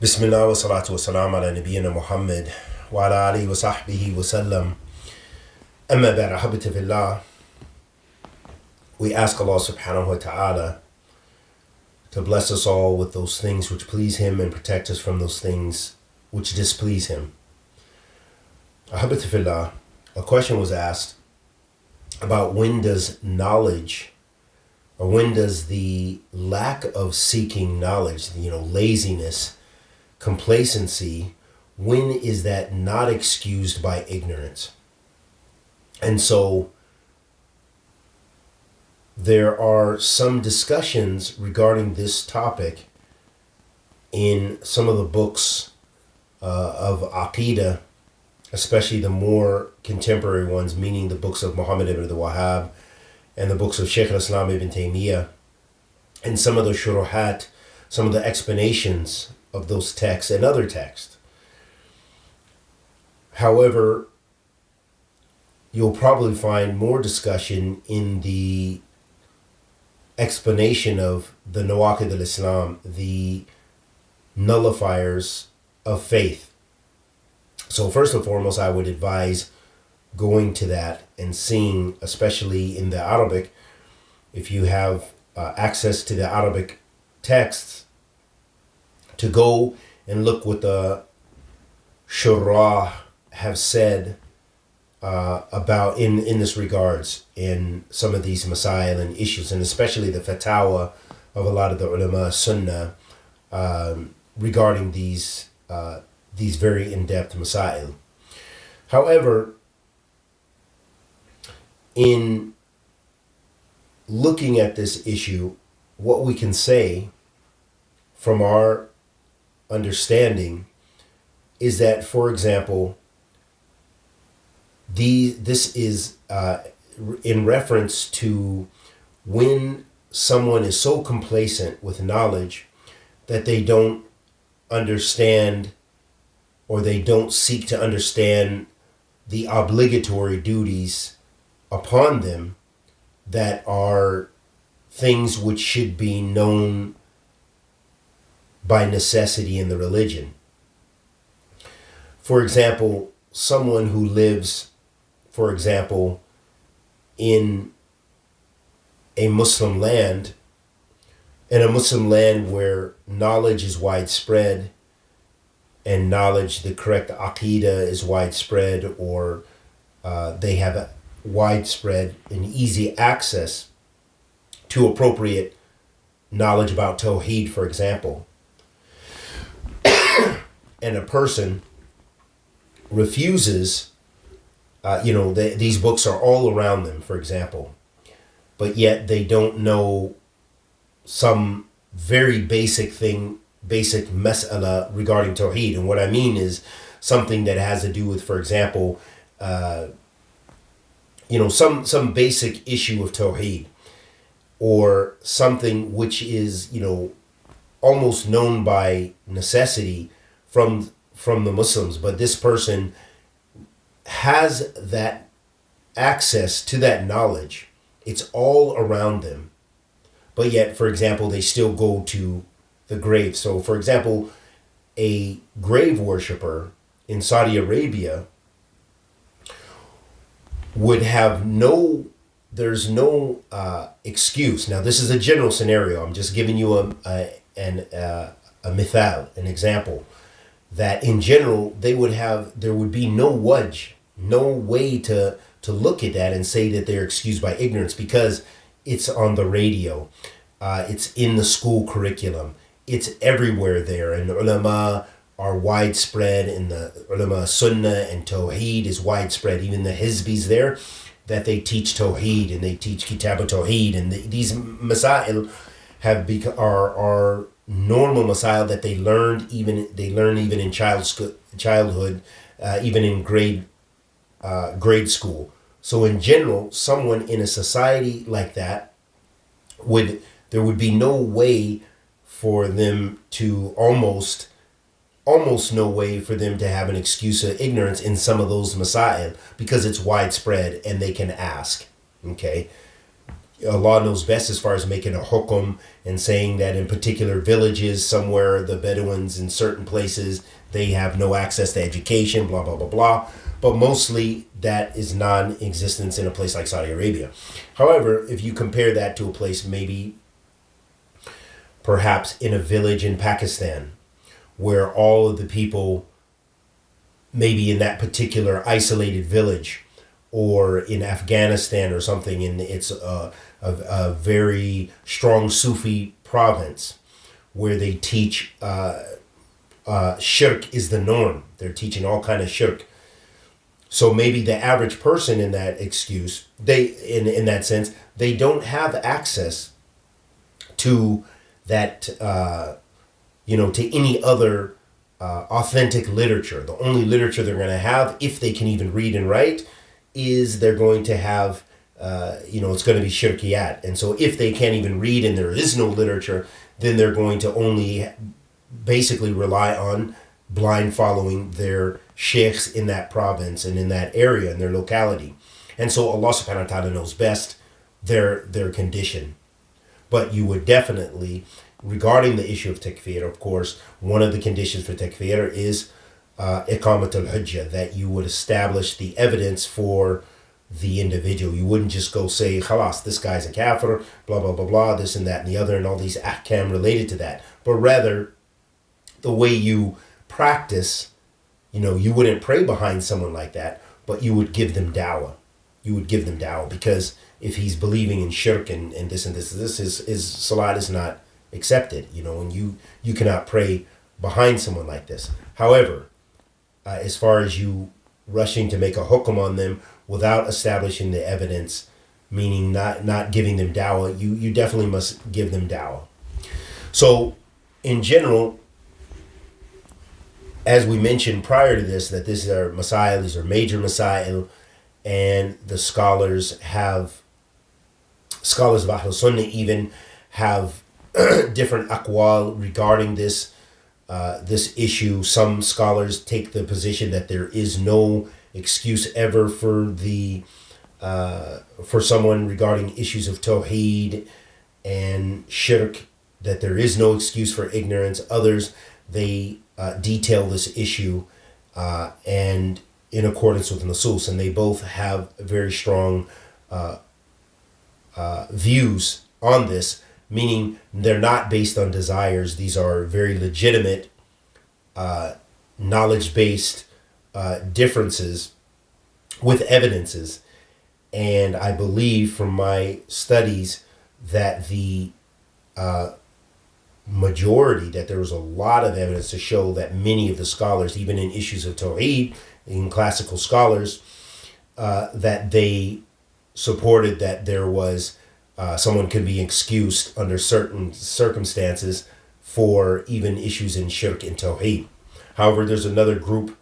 Bismillah wa salatu wa salam ala nabiyyina Muhammad wa ala alihi wa sahbihi wa sallam. Amma ba'd, ahabati fillah. We ask Allah subhanahu wa ta'ala to bless us all with those things which please Him and protect us from those things which displease Him. Ahabati fillah, a question was asked about when does knowledge, or when does the lack of seeking knowledge, laziness, complacency, when is that not excused by ignorance? And so there are some discussions regarding this topic in some of the books of Aqidah, especially the more contemporary ones, meaning the books of Muhammad ibn Wahhab and the books of Shaykh al-Islam ibn Taymiyyah, and some of the shuruhat, some of the explanations of those texts and other texts. However, you'll probably find more discussion in the explanation of the Nawaqid al-Islam, the nullifiers of faith. So first and foremost, I would advise going to that and seeing, especially in the Arabic, if you have access to the Arabic texts, to go and look what the shurrah have said about in this regards in some of these masail and issues, and especially the fatwa of a lot of the ulama sunnah regarding these very in-depth masail. However, in looking at this issue, what we can say from our understanding is that, for example, this is in reference to when someone is so complacent with knowledge that they don't understand, or they don't seek to understand the obligatory duties upon them that are things which should be known by necessity in the religion. For example, someone who lives, for example, in a Muslim land, where knowledge is widespread, and knowledge, the correct aqidah is widespread, or they have a widespread and easy access to appropriate knowledge about Tawheed, for example. And a person refuses, these books are all around them, for example, but yet they don't know some very basic mas'ala regarding Tawheed. And what I mean is something that has to do with, for example, some basic issue of Tawheed, or something which is, almost known by necessity from the Muslims, but this person has that access to that knowledge. It's all around them. But yet, for example, they still go to the grave. So, for example, a grave worshiper in Saudi Arabia would have there's no excuse. Now, this is a general scenario. I'm just giving you a mithal, an example, that in general there would be no wajh, no way to look at that and say that they're excused by ignorance, because it's on the radio, it's in the school curriculum, it's everywhere there, and ulama are widespread, and the ulama sunnah and tawheed is widespread. Even the hizbis there, that they teach tawheed and they teach kitab tawheed, and these masail are normal masail that they learn even in childhood, even in grade school. So in general, someone in a society like that there would be no way for them to almost no way for them to have an excuse of ignorance in some of those masail, because it's widespread and they can ask. Okay. Allah knows best as far as making a hukum and saying that in particular villages somewhere, the Bedouins in certain places, they have no access to education, blah, blah, blah, blah. But mostly that is non-existence in a place like Saudi Arabia. However, if you compare that to a place maybe perhaps in a village in Pakistan where all of the people maybe in that particular isolated village, or in Afghanistan or something, and it's a very strong Sufi province where they teach shirk is the norm. They're teaching all kind of shirk. So maybe the average person in that in that sense, they don't have access to that, to any other authentic literature. The only literature they're going to have, if they can even read and write, is they're going to have, it's going to be shirkiyat. And so if they can't even read and there is no literature, then they're going to only basically rely on blind following their sheikhs in that province and in that area, in their locality. And so Allah subhanahu wa ta'ala knows best their condition. But you would definitely, regarding the issue of takfir, of course, one of the conditions for takfir is iqamat al-hujjah, that you would establish the evidence for the individual. You wouldn't just go say, khalas, this guy's a kafir, blah, blah, blah, blah, this and that and the other, and all these ahkam related to that. But rather, the way you practice, you wouldn't pray behind someone like that, but you would give them dawah. You would give them dawah, because if he's believing in shirk and this and this, his salat is not accepted, and you cannot pray behind someone like this. However, as far as you rushing to make a hukum on them without establishing the evidence, meaning not giving them dawah, you definitely must give them dawah. So, in general, as we mentioned prior to this, that these are masail, these are major masail, and the scholars of Ahl Sunnah even have different aqwal regarding this issue. Some scholars take the position that there is no excuse ever for someone regarding issues of tawheed and shirk, that there is no excuse for ignorance. Others, they detail this issue and in accordance with nusus, and they both have very strong views on this, meaning they're not based on desires. These are very legitimate, knowledge-based differences with evidences. And I believe from my studies that the majority, that there was a lot of evidence to show that many of the scholars, even in issues of Tawheed, in classical scholars, that they supported that there was someone could be excused under certain circumstances for even issues in shirk and tawheed. However, there's another group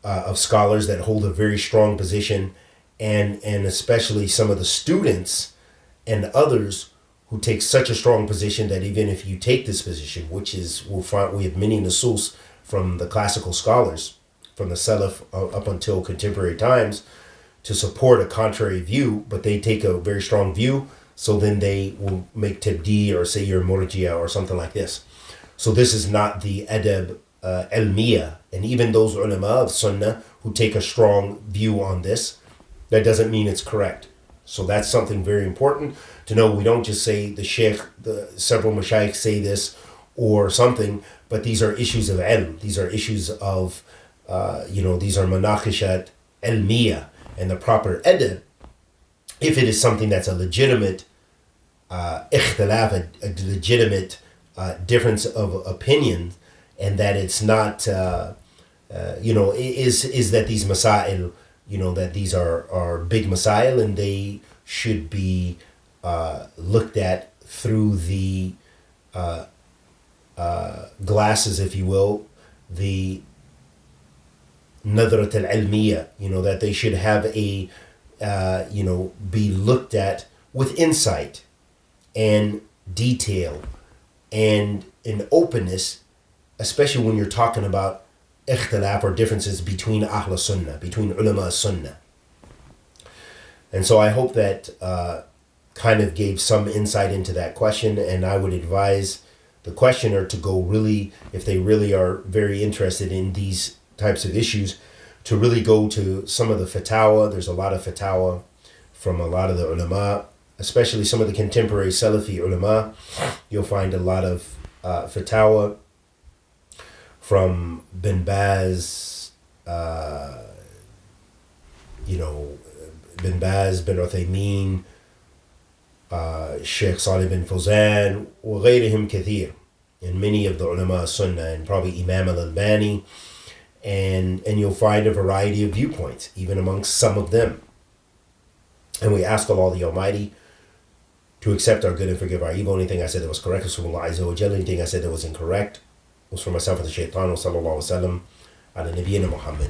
of scholars that hold a very strong position, and especially some of the students and others who take such a strong position that even if you take this position, which is, we have many nusus from the classical scholars, from the Salaf up until contemporary times, to support a contrary view, but they take a very strong view, so then they will make tabdi or say you're murji'a or something like this. So this is not the adab ilmiya, and even those ulama of sunnah who take a strong view on this, that doesn't mean it's correct. So that's something very important to know. We don't just say the sheikh, several mashayikh say this or something, but these are issues of ilm. These are issues of, these are manakishat ilmiya, and the proper adab, if it is something that's a legitimate ikhtilaf, a legitimate difference of opinion, and that it's not, is that these masail, that these are big masail, and they should be looked at through the glasses, if you will, the nadrat al-ilmiya, that they should have a, be looked at with insight and detail and an openness, especially when you're talking about ikhtilaf or differences between Ahl Sunnah, between ulama Sunnah. And so I hope that kind of gave some insight into that question, and I would advise the questioner to go really, if they really are very interested in these types of issues, to really go to some of the fatwa. There's a lot of fatwa from a lot of the ulama, especially some of the contemporary Salafi ulama. You'll find a lot of fatwa from Bin Baz, Bin Baz, Bin Uthaymeen, Sheikh Salih bin Fawzan, وغيرهم كثير, and many of the ulama sunnah, and probably Imam al-Albani, and you'll find a variety of viewpoints, even amongst some of them. And we ask Allah the Almighty to accept our good and forgive our evil. Anything I said that was correct was from Allah Azza wa Jalla. Anything I said that was incorrect was from myself and the shaitan. Wa sallallahu wa sallam ala nabiyyina Muhammad.